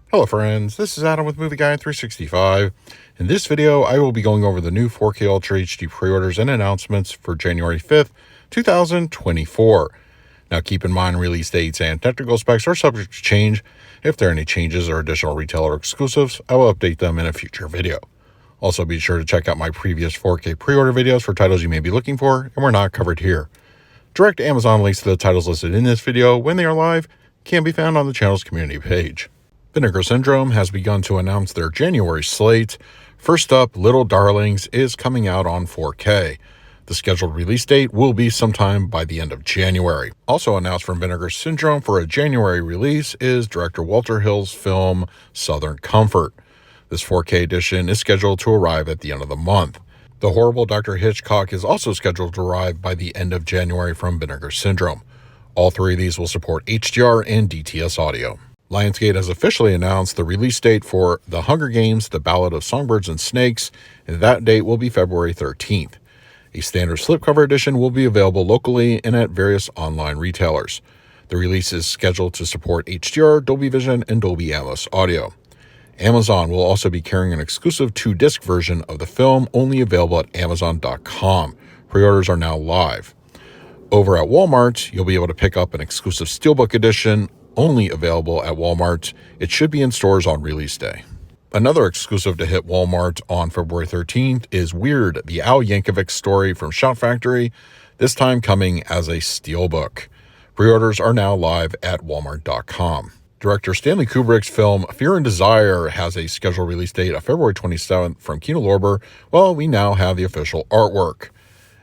Hello friends, this is Adam with Movie Guy 365. In this video, I will be going over the new 4K Ultra HD pre-orders and announcements for January 5th, 2024. Now keep in mind release dates and technical specs are subject to change. If there are any changes or additional retailer exclusives, I will update them in a future video. Also be sure to check out my previous 4K pre-order videos for titles you may be looking for and were not covered here. Direct Amazon links to the titles listed in this video when they are live can be found on the channel's community page. Vinegar Syndrome has begun to announce their January slate. First up, Little Darlings is coming out on 4K. The scheduled release date will be sometime by the end of January. Also announced from Vinegar Syndrome for a January release is director Walter Hill's film Southern Comfort. This 4K edition is scheduled to arrive at the end of the month. The Horrible Dr. Hitchcock is also scheduled to arrive by the end of January from Vinegar Syndrome. All three of these will support HDR and DTS audio. Lionsgate has officially announced the release date for The Hunger Games: The Ballad of Songbirds and Snakes, and that date will be February 13th. A standard slipcover edition will be available locally and at various online retailers. The release is scheduled to support HDR, Dolby Vision, and Dolby Atmos audio. Amazon will also be carrying an exclusive 2-disc version of the film, only available at Amazon.com. Pre-orders are now live. Over at Walmart, you'll be able to pick up an exclusive Steelbook edition, only available at Walmart. It should be in stores on release day. Another exclusive to hit Walmart on February 13th is Weird, the Al Yankovic story from Shout Factory, this time coming as a Steelbook. Pre-orders are now live at Walmart.com. Director Stanley Kubrick's film Fear and Desire has a scheduled release date of February 27th from Kino Lorber. Well, we now have the official artwork.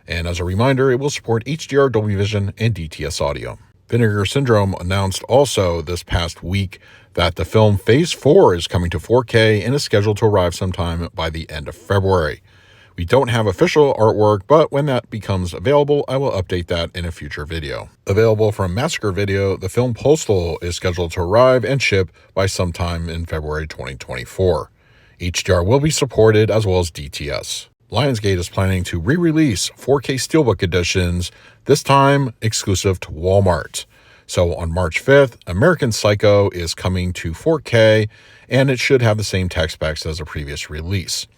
And as a reminder, it will support HDR, Dolby Vision, and DTS audio. Vinegar Syndrome announced also this past week that the film Phase 4 is coming to 4K and is scheduled to arrive sometime by the end of February. We don't have official artwork, but when that becomes available, I will update that in a future video. Available from Massacre Video, the film Postal is scheduled to arrive and ship by sometime in February 2024. HDR will be supported as well as DTS. Lionsgate is planning to re-release 4K Steelbook editions, this time exclusive to Walmart. So on March 5th, American Psycho is coming to 4K, and it should have the same tech specs as a previous release.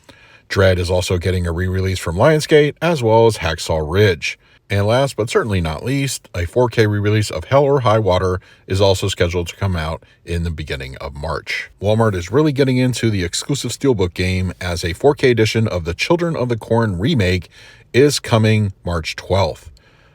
Dread is also getting a re-release from Lionsgate, as well as Hacksaw Ridge. And last but certainly not least, a 4K re-release of Hell or High Water is also scheduled to come out in the beginning of March. Walmart is really getting into the exclusive Steelbook game, as a 4K edition of the Children of the Corn remake is coming March 12th.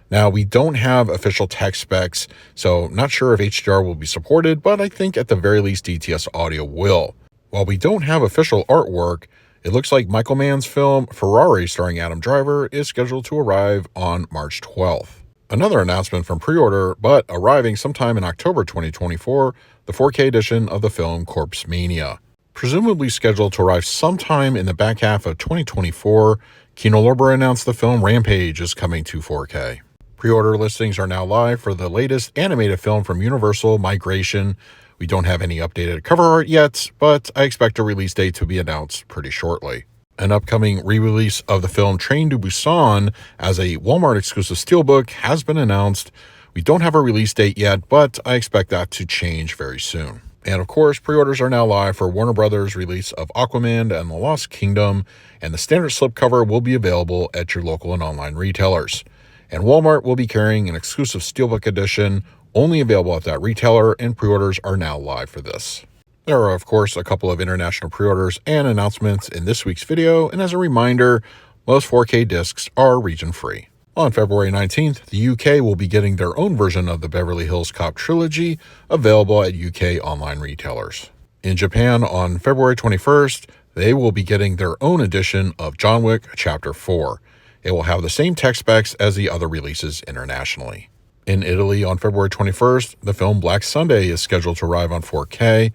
Now, we don't have official tech specs, so not sure if HDR will be supported, but I think at the very least DTS audio will. While we don't have official artwork, it looks like Michael Mann's film Ferrari starring Adam Driver is scheduled to arrive on March 12th. Another announcement from pre-order, but arriving sometime in October 2024, the 4K edition of the film Corpse Mania. Presumably scheduled to arrive sometime in the back half of 2024, Kino Lorber announced the film Rampage is coming to 4K. Pre-order listings are now live for the latest animated film from Universal, Migration. We don't have any updated cover art yet, but I expect a release date to be announced pretty shortly. An upcoming re-release of the film Train to Busan as a Walmart exclusive Steelbook has been announced. We don't have a release date yet, but I expect that to change very soon. And of course, pre-orders are now live for Warner Brothers' release of Aquaman and the Lost Kingdom, and the standard slipcover will be available at your local and online retailers. And Walmart will be carrying an exclusive Steelbook edition, only available at that retailer, and pre-orders are now live for this. There are, of course, a couple of international pre-orders and announcements in this week's video, and as a reminder, most 4K discs are region-free. On February 19th, the UK will be getting their own version of the Beverly Hills Cop trilogy, available at UK online retailers. In Japan, on February 21st, they will be getting their own edition of John Wick Chapter 4. It will have the same tech specs as the other releases internationally. In Italy, on February 21st, the film Black Sunday is scheduled to arrive on 4K.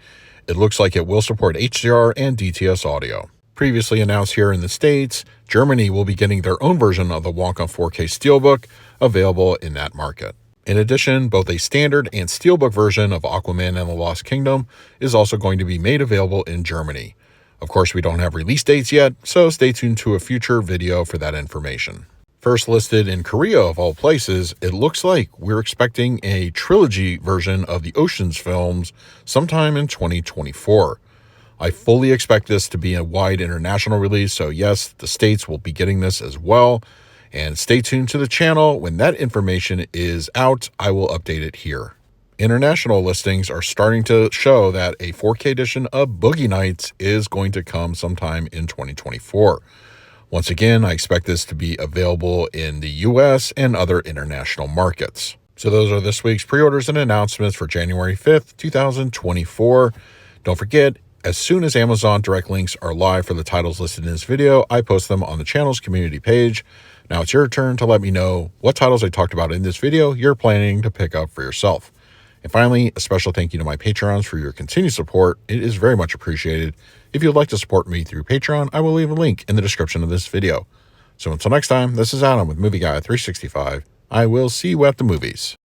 It looks like it will support HDR and DTS audio. Previously announced here in the States, Germany will be getting their own version of the Wonka 4K Steelbook, available in that market. In addition, both a standard and Steelbook version of Aquaman and the Lost Kingdom is also going to be made available in Germany. Of course, we don't have release dates yet, so stay tuned to a future video for that information. First listed in Korea of all places, it looks like we're expecting a trilogy version of the Oceans films sometime in 2024. I fully expect this to be a wide international release, so yes, the States will be getting this as well. And stay tuned to the channel. When that information is out, I will update it here. International listings are starting to show that a 4K edition of Boogie Nights is going to come sometime in 2024. Once again, I expect this to be available in the US and other international markets. So those are this week's pre-orders and announcements for January 5th, 2024. Don't forget, as soon as Amazon direct links are live for the titles listed in this video, I post them on the channel's community page. Now it's your turn to let me know what titles I talked about in this video you're planning to pick up for yourself. And finally, a special thank you to my Patreons for your continued support. It is very much appreciated. If you'd like to support me through Patreon, I will leave a link in the description of this video. So until next time, this is Adam with Movie Guy 365. I will see you at the movies.